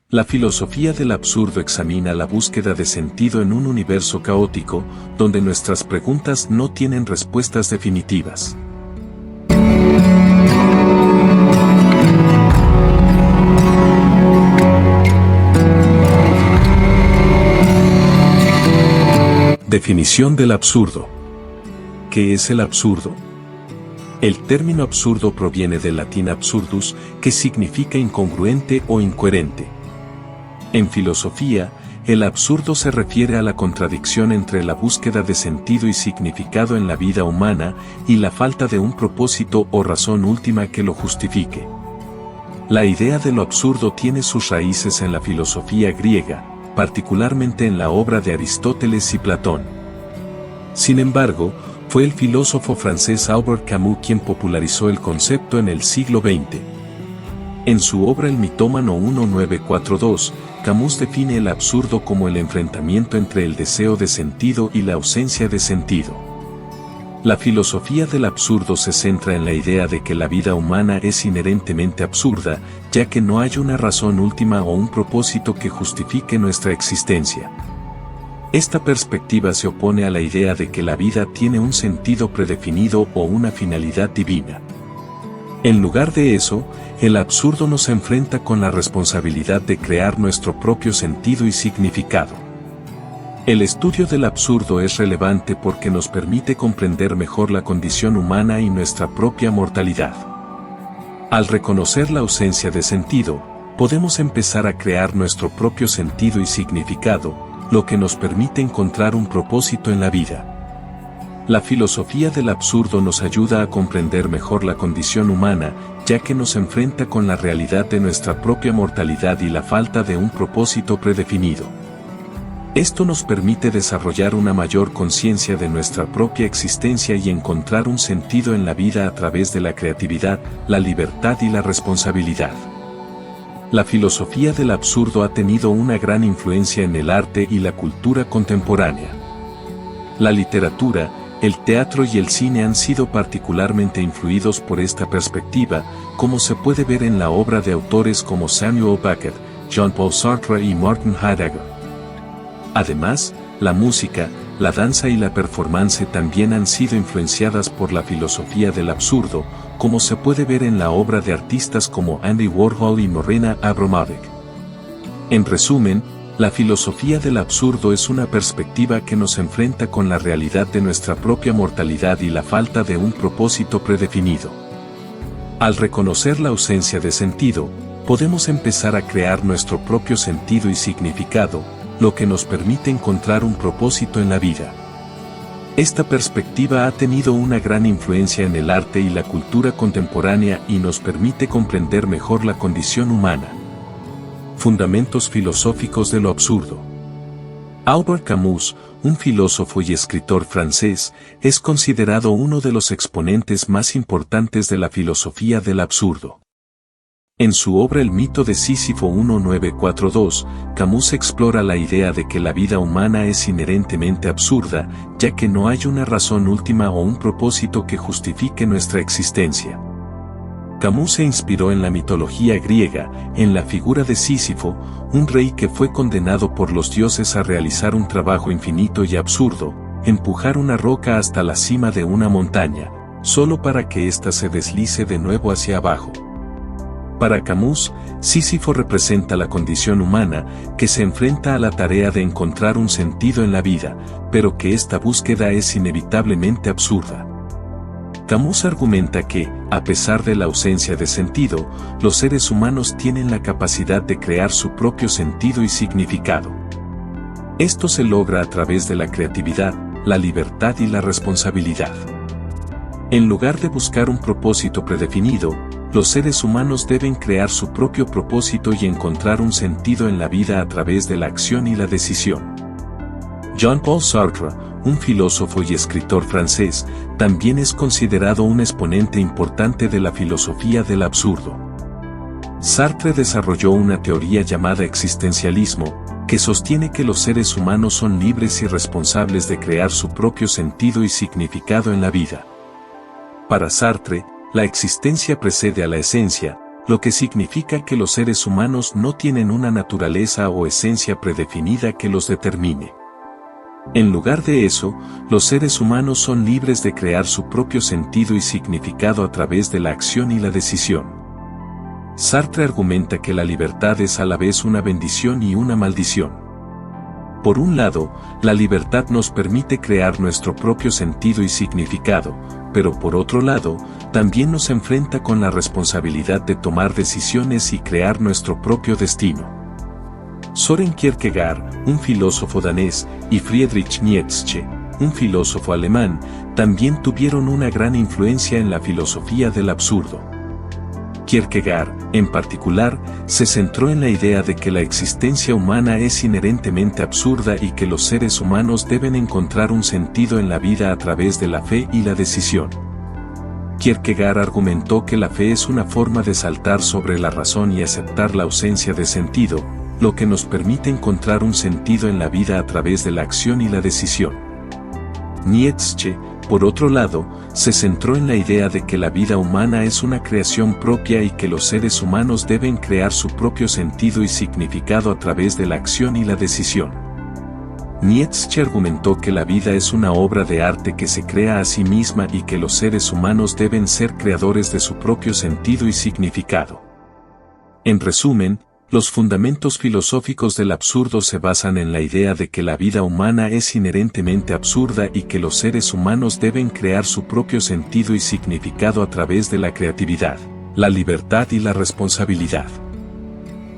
La filosofía del absurdo examina la búsqueda de sentido en un universo caótico, donde nuestras preguntas no tienen respuestas definitivas. Definición del absurdo. ¿Qué es el absurdo? El término absurdo proviene del latín absurdus, que significa incongruente o incoherente. En filosofía, el absurdo se refiere a la contradicción entre la búsqueda de sentido y significado en la vida humana y la falta de un propósito o razón última que lo justifique. La idea de lo absurdo tiene sus raíces en la filosofía griega, particularmente en la obra de Aristóteles y Platón. Sin embargo, fue el filósofo francés Albert Camus quien popularizó el concepto en el siglo XX. En su obra El mitómano 1942, Camus define el absurdo como el enfrentamiento entre el deseo de sentido y la ausencia de sentido. La filosofía del absurdo se centra en la idea de que la vida humana es inherentemente absurda, ya que no hay una razón última o un propósito que justifique nuestra existencia. Esta perspectiva se opone a la idea de que la vida tiene un sentido predefinido o una finalidad divina. En lugar de eso, el absurdo nos enfrenta con la responsabilidad de crear nuestro propio sentido y significado. El estudio del absurdo es relevante porque nos permite comprender mejor la condición humana y nuestra propia mortalidad. Al reconocer la ausencia de sentido, podemos empezar a crear nuestro propio sentido y significado, lo que nos permite encontrar un propósito en la vida. La filosofía del absurdo nos ayuda a comprender mejor la condición humana, ya que nos enfrenta con la realidad de nuestra propia mortalidad y la falta de un propósito predefinido. Esto nos permite desarrollar una mayor conciencia de nuestra propia existencia y encontrar un sentido en la vida a través de la creatividad, la libertad y la responsabilidad. La filosofía del absurdo ha tenido una gran influencia en el arte y la cultura contemporánea. La literatura, el teatro y el cine han sido particularmente influidos por esta perspectiva, como se puede ver en la obra de autores como Samuel Beckett, Jean-Paul Sartre y Martin Heidegger. Además, la música, la danza y la performance también han sido influenciadas por la filosofía del absurdo, como se puede ver en la obra de artistas como Andy Warhol y Marina Abramovic. En resumen, la filosofía del absurdo es una perspectiva que nos enfrenta con la realidad de nuestra propia mortalidad y la falta de un propósito predefinido. Al reconocer la ausencia de sentido, podemos empezar a crear nuestro propio sentido y significado, lo que nos permite encontrar un propósito en la vida. Esta perspectiva ha tenido una gran influencia en el arte y la cultura contemporánea y nos permite comprender mejor la condición humana. Fundamentos filosóficos de lo absurdo. Albert Camus, un filósofo y escritor francés, es considerado uno de los exponentes más importantes de la filosofía del absurdo. En su obra El mito de Sísifo 1942, Camus explora la idea de que la vida humana es inherentemente absurda, ya que no hay una razón última o un propósito que justifique nuestra existencia. Camus se inspiró en la mitología griega, en la figura de Sísifo, un rey que fue condenado por los dioses a realizar un trabajo infinito y absurdo, empujar una roca hasta la cima de una montaña, solo para que ésta se deslice de nuevo hacia abajo. Para Camus, Sísifo representa la condición humana, que se enfrenta a la tarea de encontrar un sentido en la vida, pero que esta búsqueda es inevitablemente absurda. Camus argumenta que, a pesar de la ausencia de sentido, los seres humanos tienen la capacidad de crear su propio sentido y significado. Esto se logra a través de la creatividad, la libertad y la responsabilidad. En lugar de buscar un propósito predefinido, los seres humanos deben crear su propio propósito y encontrar un sentido en la vida a través de la acción y la decisión. Jean-Paul Sartre, un filósofo y escritor francés, también es considerado un exponente importante de la filosofía del absurdo. Sartre desarrolló una teoría llamada existencialismo, que sostiene que los seres humanos son libres y responsables de crear su propio sentido y significado en la vida. Para Sartre, la existencia precede a la esencia, lo que significa que los seres humanos no tienen una naturaleza o esencia predefinida que los determine. En lugar de eso, los seres humanos son libres de crear su propio sentido y significado a través de la acción y la decisión. Sartre argumenta que la libertad es a la vez una bendición y una maldición. Por un lado, la libertad nos permite crear nuestro propio sentido y significado, pero por otro lado, también nos enfrenta con la responsabilidad de tomar decisiones y crear nuestro propio destino. Søren Kierkegaard, un filósofo danés, y Friedrich Nietzsche, un filósofo alemán, también tuvieron una gran influencia en la filosofía del absurdo. Kierkegaard, en particular, se centró en la idea de que la existencia humana es inherentemente absurda y que los seres humanos deben encontrar un sentido en la vida a través de la fe y la decisión. Kierkegaard argumentó que la fe es una forma de saltar sobre la razón y aceptar la ausencia de sentido, lo que nos permite encontrar un sentido en la vida a través de la acción y la decisión. Nietzsche, por otro lado, se centró en la idea de que la vida humana es una creación propia y que los seres humanos deben crear su propio sentido y significado a través de la acción y la decisión. Nietzsche argumentó que la vida es una obra de arte que se crea a sí misma y que los seres humanos deben ser creadores de su propio sentido y significado. En resumen, los fundamentos filosóficos del absurdo se basan en la idea de que la vida humana es inherentemente absurda y que los seres humanos deben crear su propio sentido y significado a través de la creatividad, la libertad y la responsabilidad.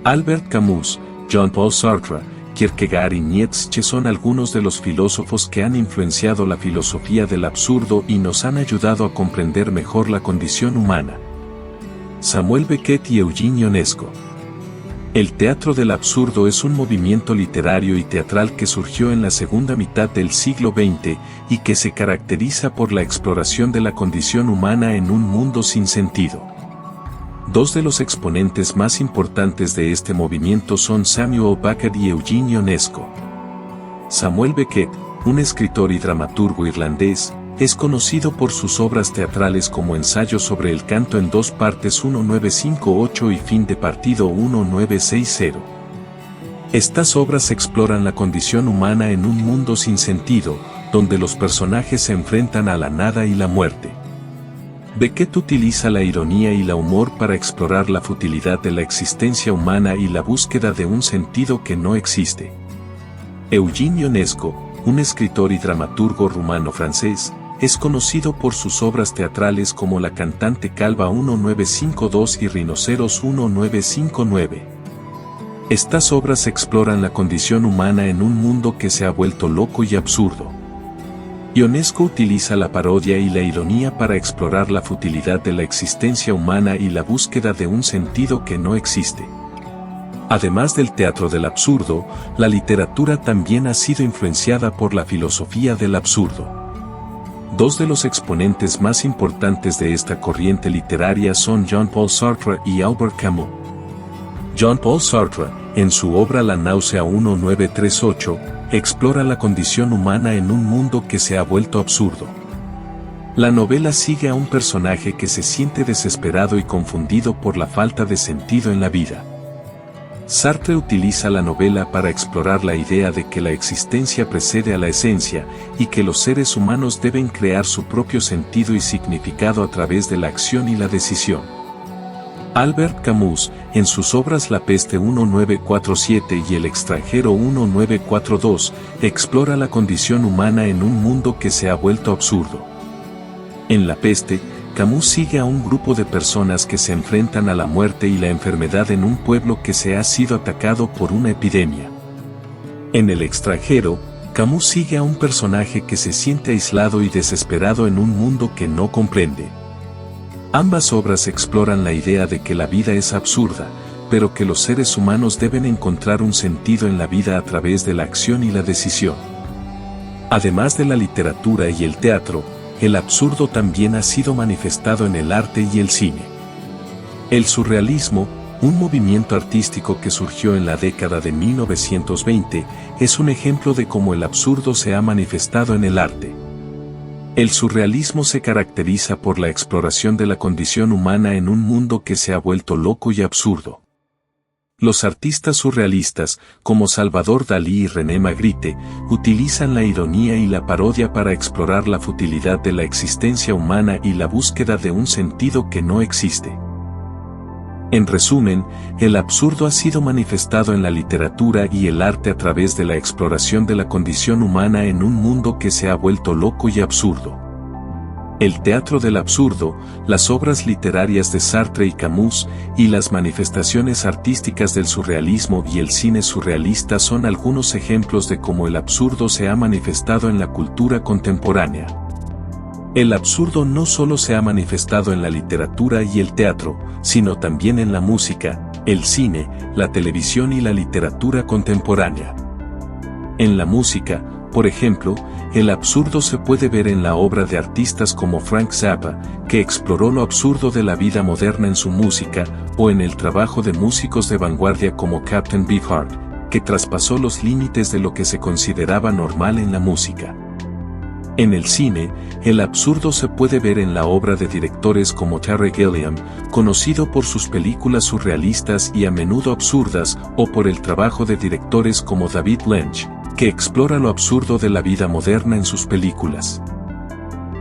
Albert Camus, Jean-Paul Sartre, Kierkegaard y Nietzsche son algunos de los filósofos que han influenciado la filosofía del absurdo y nos han ayudado a comprender mejor la condición humana. Samuel Beckett y Eugene Ionesco. El teatro del absurdo es un movimiento literario y teatral que surgió en la segunda mitad del siglo XX y que se caracteriza por la exploración de la condición humana en un mundo sin sentido. Dos de los exponentes más importantes de este movimiento son Samuel Beckett y Eugene Ionesco. Samuel Beckett, un escritor y dramaturgo irlandés, es conocido por sus obras teatrales como Ensayo sobre el canto en dos partes 1958 y Fin de partido 1960. Estas obras exploran la condición humana en un mundo sin sentido, donde los personajes se enfrentan a la nada y la muerte. Beckett utiliza la ironía y el humor para explorar la futilidad de la existencia humana y la búsqueda de un sentido que no existe. Eugene Ionesco, un escritor y dramaturgo rumano-francés, es conocido por sus obras teatrales como La cantante calva 1952 y Rinoceros 1959. Estas obras exploran la condición humana en un mundo que se ha vuelto loco y absurdo. Ionesco utiliza la parodia y la ironía para explorar la futilidad de la existencia humana y la búsqueda de un sentido que no existe. Además del teatro del absurdo, la literatura también ha sido influenciada por la filosofía del absurdo. Dos de los exponentes más importantes de esta corriente literaria son Jean-Paul Sartre y Albert Camus. Jean-Paul Sartre, en su obra La náusea 1938, explora la condición humana en un mundo que se ha vuelto absurdo. La novela sigue a un personaje que se siente desesperado y confundido por la falta de sentido en la vida. Sartre utiliza la novela para explorar la idea de que la existencia precede a la esencia y que los seres humanos deben crear su propio sentido y significado a través de la acción y la decisión. Albert Camus, en sus obras La peste 1947 y El extranjero 1942, explora la condición humana en un mundo que se ha vuelto absurdo. En La peste, Camus sigue a un grupo de personas que se enfrentan a la muerte y la enfermedad en un pueblo que se ha sido atacado por una epidemia. En El extranjero, Camus sigue a un personaje que se siente aislado y desesperado en un mundo que no comprende. Ambas obras exploran la idea de que la vida es absurda, pero que los seres humanos deben encontrar un sentido en la vida a través de la acción y la decisión. Además de la literatura y el teatro, el absurdo también ha sido manifestado en el arte y el cine. El surrealismo, un movimiento artístico que surgió en la década de 1920, es un ejemplo de cómo el absurdo se ha manifestado en el arte. El surrealismo se caracteriza por la exploración de la condición humana en un mundo que se ha vuelto loco y absurdo. Los artistas surrealistas, como Salvador Dalí y René Magritte, utilizan la ironía y la parodia para explorar la futilidad de la existencia humana y la búsqueda de un sentido que no existe. En resumen, el absurdo ha sido manifestado en la literatura y el arte a través de la exploración de la condición humana en un mundo que se ha vuelto loco y absurdo. El teatro del absurdo, las obras literarias de Sartre y Camus, y las manifestaciones artísticas del surrealismo y el cine surrealista son algunos ejemplos de cómo el absurdo se ha manifestado en la cultura contemporánea. El absurdo no solo se ha manifestado en la literatura y el teatro, sino también en la música, el cine, la televisión y la literatura contemporánea. En la música, por ejemplo, el absurdo se puede ver en la obra de artistas como Frank Zappa, que exploró lo absurdo de la vida moderna en su música, o en el trabajo de músicos de vanguardia como Captain Beefheart, que traspasó los límites de lo que se consideraba normal en la música. En el cine, el absurdo se puede ver en la obra de directores como Terry Gilliam, conocido por sus películas surrealistas y a menudo absurdas, o por el trabajo de directores como David Lynch, que explora lo absurdo de la vida moderna en sus películas.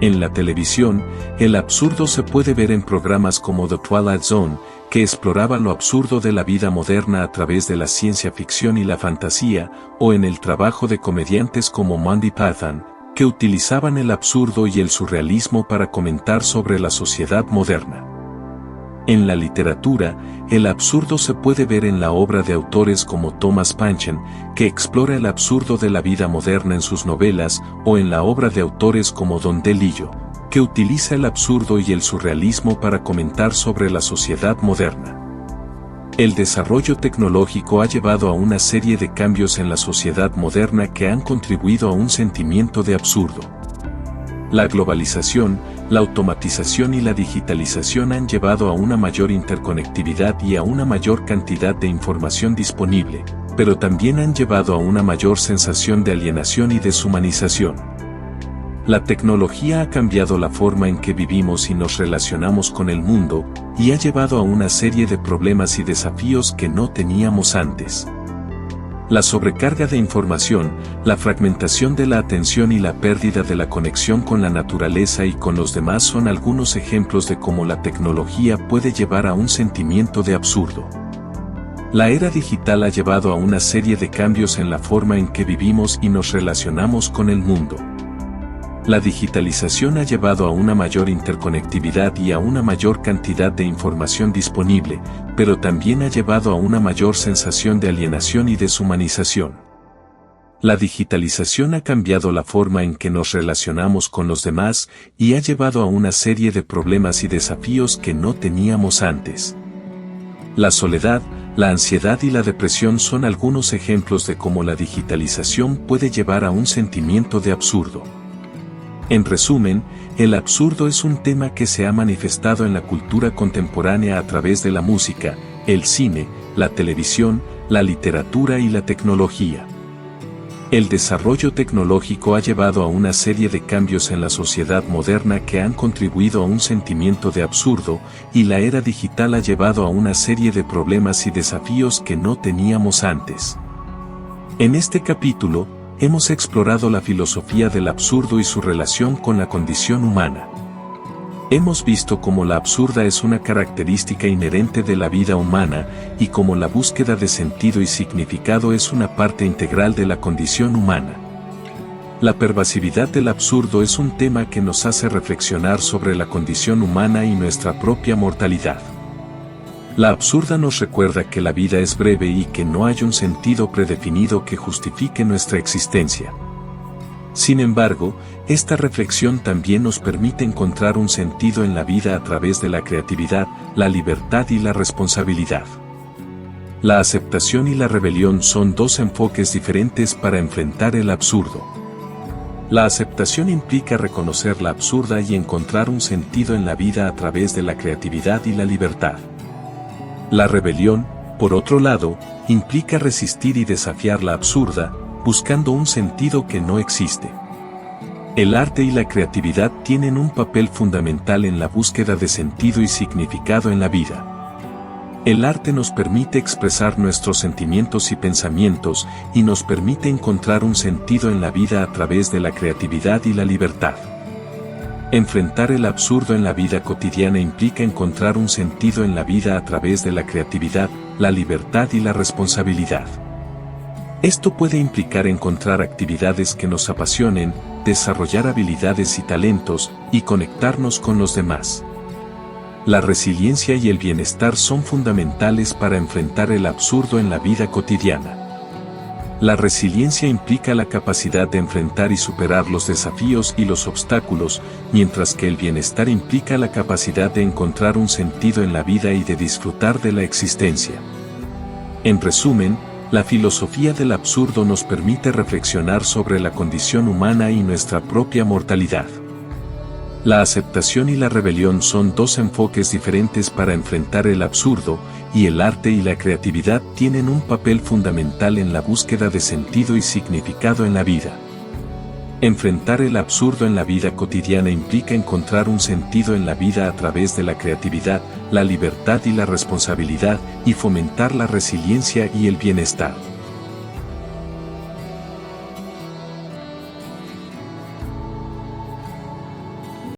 En la televisión, el absurdo se puede ver en programas como The Twilight Zone, que exploraba lo absurdo de la vida moderna a través de la ciencia ficción y la fantasía, o en el trabajo de comediantes como Monty Python, que utilizaban el absurdo y el surrealismo para comentar sobre la sociedad moderna. En la literatura, el absurdo se puede ver en la obra de autores como Thomas Pynchon, que explora el absurdo de la vida moderna en sus novelas, o en la obra de autores como Don DeLillo, que utiliza el absurdo y el surrealismo para comentar sobre la sociedad moderna. El desarrollo tecnológico ha llevado a una serie de cambios en la sociedad moderna que han contribuido a un sentimiento de absurdo. La globalización, la automatización y la digitalización han llevado a una mayor interconectividad y a una mayor cantidad de información disponible, pero también han llevado a una mayor sensación de alienación y deshumanización. La tecnología ha cambiado la forma en que vivimos y nos relacionamos con el mundo, y ha llevado a una serie de problemas y desafíos que no teníamos antes. La sobrecarga de información, la fragmentación de la atención y la pérdida de la conexión con la naturaleza y con los demás son algunos ejemplos de cómo la tecnología puede llevar a un sentimiento de absurdo. La era digital ha llevado a una serie de cambios en la forma en que vivimos y nos relacionamos con el mundo. La digitalización ha llevado a una mayor interconectividad y a una mayor cantidad de información disponible, pero también ha llevado a una mayor sensación de alienación y deshumanización. La digitalización ha cambiado la forma en que nos relacionamos con los demás y ha llevado a una serie de problemas y desafíos que no teníamos antes. La soledad, la ansiedad y la depresión son algunos ejemplos de cómo la digitalización puede llevar a un sentimiento de absurdo. En resumen, el absurdo es un tema que se ha manifestado en la cultura contemporánea a través de la música, el cine, la televisión, la literatura y la tecnología. El desarrollo tecnológico ha llevado a una serie de cambios en la sociedad moderna que han contribuido a un sentimiento de absurdo, y la era digital ha llevado a una serie de problemas y desafíos que no teníamos antes. En este capítulo, hemos explorado la filosofía del absurdo y su relación con la condición humana. Hemos visto cómo la absurda es una característica inherente de la vida humana y cómo la búsqueda de sentido y significado es una parte integral de la condición humana. La pervasividad del absurdo es un tema que nos hace reflexionar sobre la condición humana y nuestra propia mortalidad. La absurda nos recuerda que la vida es breve y que no hay un sentido predefinido que justifique nuestra existencia. Sin embargo, esta reflexión también nos permite encontrar un sentido en la vida a través de la creatividad, la libertad y la responsabilidad. La aceptación y la rebelión son dos enfoques diferentes para enfrentar el absurdo. La aceptación implica reconocer la absurda y encontrar un sentido en la vida a través de la creatividad y la libertad. La rebelión, por otro lado, implica resistir y desafiar la absurda, buscando un sentido que no existe. El arte y la creatividad tienen un papel fundamental en la búsqueda de sentido y significado en la vida. El arte nos permite expresar nuestros sentimientos y pensamientos y nos permite encontrar un sentido en la vida a través de la creatividad y la libertad. Enfrentar el absurdo en la vida cotidiana implica encontrar un sentido en la vida a través de la creatividad, la libertad y la responsabilidad. Esto puede implicar encontrar actividades que nos apasionen, desarrollar habilidades y talentos, y conectarnos con los demás. La resiliencia y el bienestar son fundamentales para enfrentar el absurdo en la vida cotidiana. La resiliencia implica la capacidad de enfrentar y superar los desafíos y los obstáculos, mientras que el bienestar implica la capacidad de encontrar un sentido en la vida y de disfrutar de la existencia. En resumen, la filosofía del absurdo nos permite reflexionar sobre la condición humana y nuestra propia mortalidad. La aceptación y la rebelión son dos enfoques diferentes para enfrentar el absurdo, y el arte y la creatividad tienen un papel fundamental en la búsqueda de sentido y significado en la vida. Enfrentar el absurdo en la vida cotidiana implica encontrar un sentido en la vida a través de la creatividad, la libertad y la responsabilidad, y fomentar la resiliencia y el bienestar.